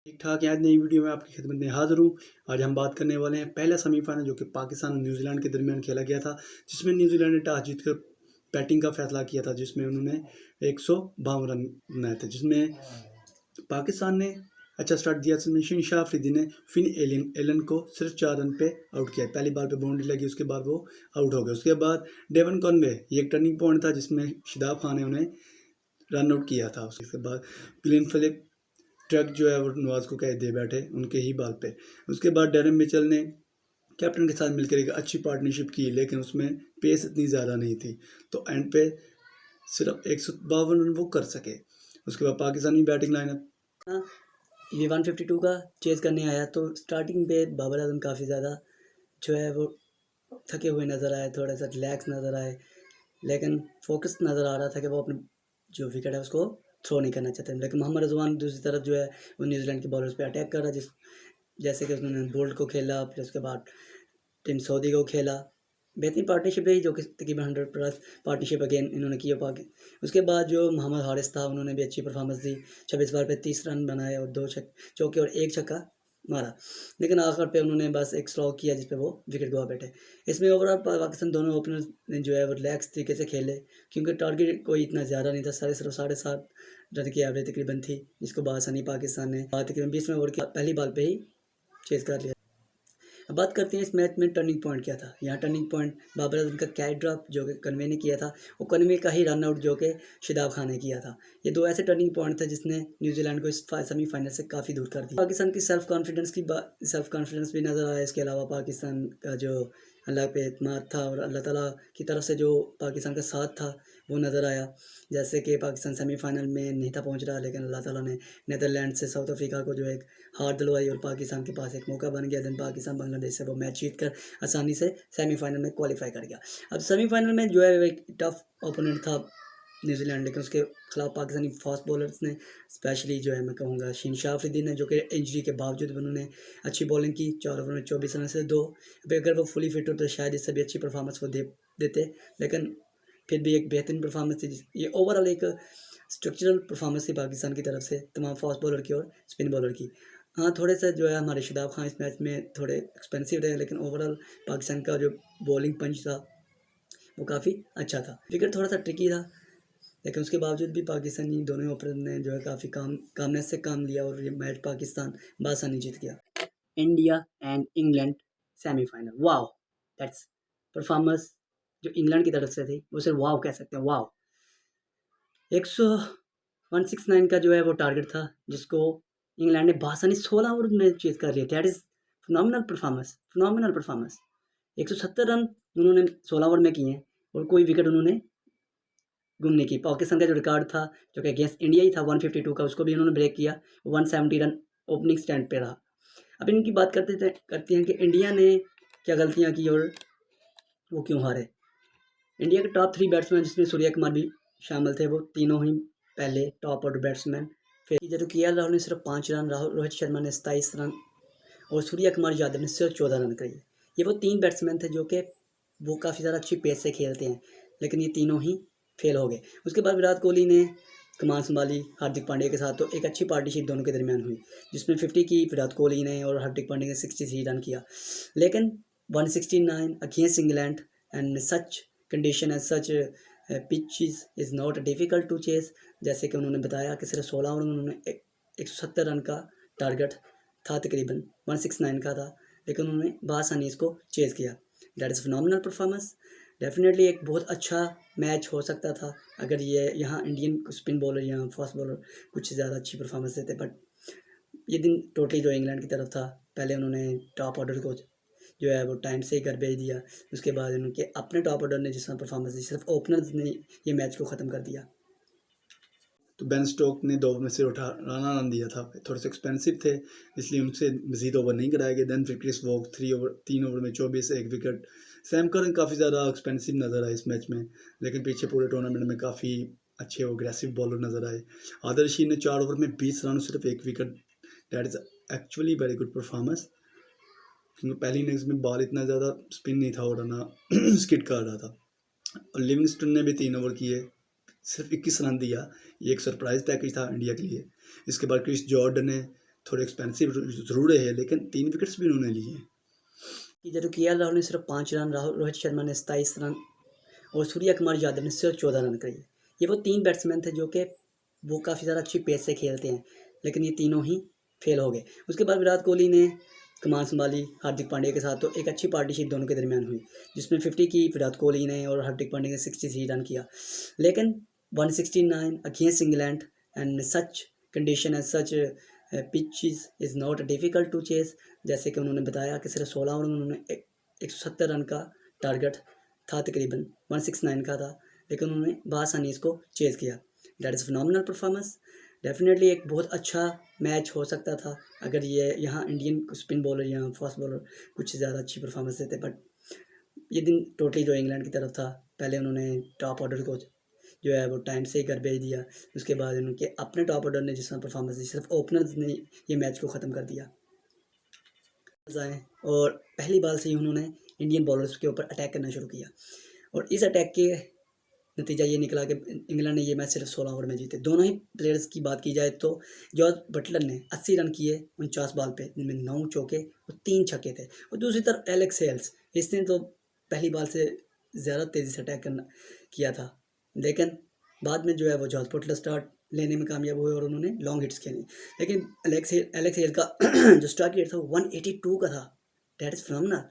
ठीक ठाक आज नई वीडियो में आपकी खिदमत में हाजिर हूँ। आज हम बात करने वाले हैं पहला सेमीफाइनल जो कि पाकिस्तान और न्यूजीलैंड के दरमियान खेला गया था, जिसमें न्यूजीलैंड ने टॉस जीतकर बैटिंग का फैसला किया था, जिसमें उन्होंने 152 रन बनाए थे। जिसमें पाकिस्तान ने अच्छा स्टार्ट दिया, जिसमें शहशाद अफरीदी ने फिन एलन को सिर्फ 4 रन पे आउट किया। पहली बार पे बाउंड्री लगी, उसके बाद वो आउट हो गए। उसके बाद डेवन कॉनवे, ये एक टर्निंग पॉइंट था जिसमें शादाब खान ने उन्हें रन आउट किया था। उसके बाद ग्लेन फिलिप ट्रक जो है वो नवाज को कैच दे बैठे उनके ही बाल पे। उसके बाद डेरन मिचेल ने कैप्टन के साथ मिलकर एक अच्छी पार्टनरशिप की, लेकिन उसमें पेस इतनी ज़्यादा नहीं थी, तो एंड पे सिर्फ 152 रन वो कर सके। उसके बाद पाकिस्तानी बैटिंग लाइनअप ये 152 का चेज़ करने आया, तो स्टार्टिंग पे बाबर आजम काफ़ी ज़्यादा जो है वो थके हुए नज़र आए, थोड़ा सा रिलैक्स नज़र आए, लेकिन फोकस नज़र आ रहा था कि वो अपने जो विकेट है उसको थ्रो नहीं करना चाहते। लेकिन मोहम्मद रिजवान दूसरी तरफ जो है वो न्यूजीलैंड के बॉलर्स पे अटैक कर रहा है, जैसे कि उन्होंने बोल्ट को खेला, फिर उसके बाद टिम सऊदी को खेला। बेहतरीन पार्टनरशिप रही, जो कि तकरीबन 100+ पार्टनरशिप अगेन इन्होंने किया पाके। उसके बाद जो मोहम्मद हारिस था, उन्होंने भी अच्छी परफॉर्मेंस दी, 26 बार पे 30 रन बनाए और 2 चौके और 1 छक्का मारा। लेकिन आखिर पे उन्होंने बस एक स्लॉग किया जिस पे वो विकेट गवा बैठे। इसमें ओवरऑल पाकिस्तान दोनों ओपनर्स ने जो है वो रिलैक्स तरीके से खेले, क्योंकि टारगेट कोई इतना ज़्यादा नहीं था। सिर्फ 7.5 रन की एवरेज तकरीबन थी, जिसको बआसानी पाकिस्तान ने तकरीबन 20वें ओवर की पहली बॉल पे ही चेज़ कर लिया। अब बात करते हैं इस मैच में टर्निंग पॉइंट क्या था। यहाँ टर्निंग पॉइंट बाबर आजम का कैच ड्रॉप जो कि कन्वे ने किया था, वो कन्वे का ही रन आउट जो कि शादाब खान ने किया था। ये 2 ऐसे टर्निंग पॉइंट थे जिसने न्यूजीलैंड को इस सेमीफाइनल से काफ़ी दूर कर दिया। पाकिस्तान की सेल्फ कॉन्फिडेंस भी नज़र आया। इसके अलावा पाकिस्तान का जो अल्लाह पे एतमाद था और अल्लाह ताला की तरफ से जो पाकिस्तान का साथ था वो नज़र आया। जैसे कि पाकिस्तान सेमीफाइनल में नहीं था पहुँच रहा, लेकिन अल्लाह ताला ने नीदरलैंड से साउथ अफ्रीका को जो एक हार दिलवाई और पाकिस्तान के पास एक मौका बन गया। देन पाकिस्तान बांग्लादेश से वो मैच जीत कर आसानी से सेमीफाइनल में क्वालिफाई कर गया। अब सेमीफाइनल में जो है एक टफ ओपोनेंट था न्यूजीलैंड, लेकिन उसके खिलाफ पाकिस्तानी फास्ट बॉलर्स ने, स्पेशली जो है मैं कहूँगा शहशाद अफरीदी ने, जो कि इंजरी के बावजूद भी उन्होंने अच्छी बॉलिंग की। 4 ओवर में 24 रन से 2। अब अगर वो फुली फिट होते तो शायद इससे भी अच्छी परफॉर्मेंस वो देते, लेकिन फिर भी एक बेहतरीन परफॉर्मेंस थी। ये ओवरऑल एक स्ट्रक्चरल परफॉर्मेंस थी पाकिस्तान की तरफ से, तमाम फास्ट बॉलर की और स्पिन बॉलर की। हाँ, थोड़े से जो है हमारे शादाब खान इस मैच में थोड़े एक्सपेंसिव रहे, लेकिन ओवरऑल पाकिस्तान का जो बॉलिंग पंच था वो काफ़ी अच्छा था। विकेट थोड़ा सा ट्रिकी था, लेकिन उसके बावजूद भी पाकिस्तानी दोनों ओपनर ने जो है काफ़ी कामनेस से काम लिया और ये मैच पाकिस्तान बआसानी जीत गया। India and England semifinal, wow that's performance जो इंग्लैंड की तरफ से थी वो सिर्फ वाओ कह सकते हैं। वाओ, 169 का जो है वो टारगेट था, जिसको इंग्लैंड ने बआसानी 16 ओवर में चेज कर लिया। That is phenomenal performance. 170 run उन्होंने 16 ओवर में किए हैं और कोई विकेट उन्होंने गुम नहीं की। पाकिस्तान का जो रिकॉर्ड था जो कि अगेंस्ट इंडिया ही था 152 का, उसको भी उन्होंने ब्रेक किया। 170 रन ओपनिंग स्टैंड पे रहा। अब इनकी बात करते हैं कि इंडिया ने क्या गलतियाँ की और वो क्यों हारे। इंडिया के टॉप 3 बैट्समैन, जिसमें सूर्या कुमार भी शामिल थे, वो तीनों ही पहले टॉप ऑर्डर बैट्समैन। फिर जब KL राहुल ने सिर्फ 5 रन, रोहित शर्मा ने 27 रन और सूर्या कुमार यादव ने सिर्फ 14 रन किए। ये वो 3 बैट्समैन थे जो कि वो काफ़ी ज़्यादा अच्छी पेस से खेलते हैं, लेकिन ये तीनों ही फेल हो गए। उसके बाद विराट कोहली ने कमान संभाली हार्दिक पांड्या के साथ, तो एक अच्छी पार्टनरशिप दोनों के दरमियान हुई, जिसमें 50 की विराट कोहली ने और हार्दिक पांड्या ने 63 रन किया। लेकिन 169 against England and such condition and such pitches is not difficult to chase. जैसे कि उन्होंने बताया कि सिर्फ 16 ओवर में उन्होंने 170 रन का टारगेट था, तकरीबन 169 का था, लेकिन उन्होंने बआसानी इसको चेज़ किया। That is phenomenal performance. Definitely एक बहुत अच्छा मैच हो सकता था अगर ये यहाँ इंडियन स्पिन बॉलर या फास्ट बॉलर कुछ ज़्यादा अच्छी परफॉर्मेंस देते, बट ये दिन टोटली जो इंग्लैंड की तरफ था। पहले उन्होंने टॉप ऑर्डर को जो है वो टाइम से ही घर भेज दिया, उसके बाद उनके अपने टॉप ऑर्डर ने जिस तरह परफॉर्मेंस दी, सिर्फ ओपनर्स ने ये मैच को ख़त्म कर दिया। तो बेन स्टोक ने 2 ओवर में से 18 रन दिया था, थोड़े से एक्सपेंसिव थे, इसलिए उनसे मजीद ओवर नहीं कराए गए। दैन फिर क्रिस वोक 3 ओवर में 24 1 विकेट। सैम करन काफ़ी ज़्यादा एक्सपेंसिव नज़र आए इस मैच में, लेकिन पीछे पूरे टूर्नामेंट में काफ़ी अच्छे अग्रेसिव बॉलर नज़र आए। आदिल रशीद ने 4 ओवर में 20 रन सिर्फ 1 wicket. That is actually very good performance, क्योंकि पहली इनिंग्स में बॉल इतना ज़्यादा स्पिन नहीं था और ना स्किड कर रहा था। और लिविंगस्टन ने भी 3 ओवर किए, सिर्फ 21 रन दिया। ये एक सरप्राइज़ पैकेज था इंडिया के लिए। इसके बाद क्रिस जॉर्डन ने थोड़े एक्सपेंसिव ज़रूर है, लेकिन 3 विकेट्स भी उन्होंने लिए हैं। इधर तो केएल राहुल ने सिर्फ 5 रन, रोहित शर्मा ने 27 रन और सूर्य कुमार यादव ने सिर्फ 14 रन करे। ये वो 3 बैट्समैन थे जो कि वो काफ़ी ज़्यादा अच्छी पेस से खेलते हैं, लेकिन ये तीनों ही फेल हो गए। उसके बाद विराट कोहली ने कमान संभाली हार्दिक पांड्या के साथ, तो एक अच्छी पार्टनरशिप दोनों के दरमियान हुई, जिसमें 50 की विराट कोहली ने और हार्दिक पांड्या ने 63 रन किया। लेकिन 169 against England and such condition and such pitches is not difficult to chase. जैसे कि उन्होंने बताया कि सिर्फ 16 ओवर में उन्होंने 170 रन का टारगेट था, तकरीबन 169 का था, लेकिन उन्होंने बआसानी इसको चेज़ किया। That is phenomenal performance. Definitely एक बहुत अच्छा मैच हो सकता था अगर ये यहाँ इंडियन स्पिन बॉलर या फास्ट बॉलर कुछ ज़्यादा अच्छी परफॉर्मेंस देते, बट ये दिन टोटली जो इंग्लैंड की तरफ था। पहले उन्होंने टॉप ऑर्डर को जो है वो टाइम से ही घर भेज दिया, उसके बाद उनके अपने टॉप ऑर्डर ने जिस तरह परफॉर्मेंस दी, सिर्फ ओपनर्स ने ये मैच को ख़त्म कर दिया आए और पहली बाल से ही उन्होंने इंडियन बॉलर्स के ऊपर अटैक करना शुरू किया, और इस अटैक के नतीजा ये निकला कि इंग्लैंड ने ये मैच सिर्फ 16 ओवर में जीते। दोनों ही प्लेयर्स की बात की जाए तो जॉर्ज बटलर ने 80 रन किए 49 बॉल पे, जिनमें 9 चौके और 3 छक्के थे, और दूसरी तरफ एलेक्स हेल्स, इसने तो पहली बाल से ज़्यादा तेज़ी से अटैक करना किया था, लेकिन बाद में जो है वो जॉर्ज बटलर स्टार्ट लेने में कामयाब हुए और उन्होंने लॉन्ग हिट्स खेली। लेकिन एलेक्स हेल का जो स्ट्राइक रेट था 182 का था। That is phenomenal.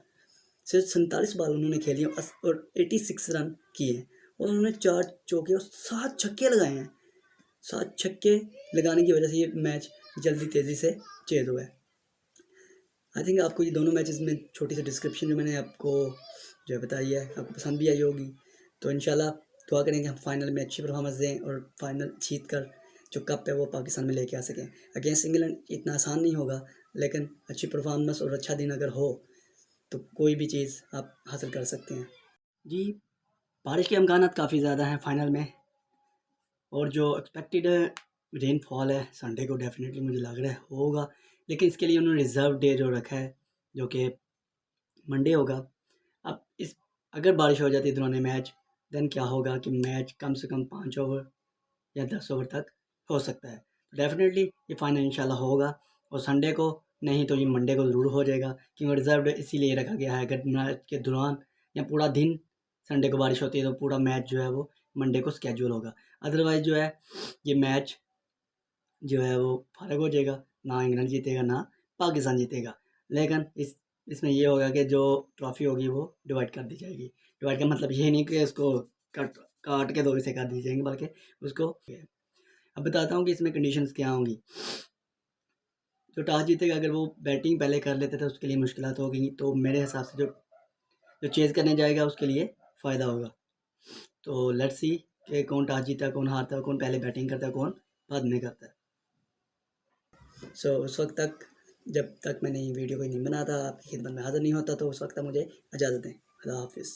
सिर्फ 47 बॉल उन्होंने खेली और 86 रन किए, और उन्होंने 4 चौके और 7 छक्के लगाए हैं। 7 छक्के लगाने की वजह से ये मैच जल्दी तेज़ी से चेज़ हुआ है। आई थिंक आपको ये दोनों मैचेस में छोटी सी डिस्क्रिप्शन जो मैंने आपको जो है बताई है आपको पसंद भी आई होगी। तो इंशाल्लाह दुआ करेंगे हम फाइनल में अच्छी परफॉर्मेंस दें और फाइनल जीत कर जो कप है वो पाकिस्तान में लेके आ सकें। अगेंस्ट इंग्लैंड इतना आसान नहीं होगा, लेकिन अच्छी परफॉर्मेंस और अच्छा दिन अगर हो तो कोई भी चीज़ आप हासिल कर सकते हैं। जी, बारिश के अमकानात काफ़ी ज़्यादा हैं फाइनल में, और जो एक्सपेक्टेड रेनफॉल है संडे को डेफिनेटली मुझे लग रहा है होगा, लेकिन इसके लिए उन्होंने रिज़र्व डे जो रखा है जो कि मंडे होगा। अब इस अगर बारिश हो जाती है दौरान मैच, देन क्या होगा कि मैच कम से कम 5 ओवर या 10 ओवर तक हो सकता है। तो डेफिनेटली ये फाइनल इंशाल्लाह होगा, और संडे को नहीं तो ये मंडे को ज़रूर हो जाएगा, क्योंकि रिज़र्व डे इसीलिए रखा गया है। अगर मैच के दौरान या पूरा दिन संडे को बारिश होती है तो पूरा मैच जो है वो मंडे को स्केड्यूल होगा। अदरवाइज़ जो है ये मैच जो है वो फ़र्क हो जाएगा, ना इंग्लैंड जीतेगा ना पाकिस्तान जीतेगा। लेकिन इसमें ये होगा कि जो ट्रॉफ़ी होगी वो डिवाइड कर दी जाएगी। डिवाइड का मतलब ये नहीं कि इसको कट काट के 2 हिस्से कर दी जाएंगे, बल्कि उसको अब बताता हूँ कि इसमें कंडीशंस क्या होंगी। जो टॉस जीतेगा अगर वो बैटिंग पहले कर लेते थे उसके लिए मुश्किलात होगी, तो मेरे हिसाब से जो जो चेज़ करने जाएगा उसके लिए फ़ायदा होगा। तो लेट्स सी कि कौन टॉस जीता, कौन हारता है, कौन पहले बैटिंग करता है, कौन बाद में करता है। उस वक्त तक जब तक मैंने ये वीडियो कोई नहीं बनाता, आपकी खिदमत में हाज़िर नहीं होता, तो उस वक्त तक मुझे इजाज़त दें। अल्लाह हाफ़िज़।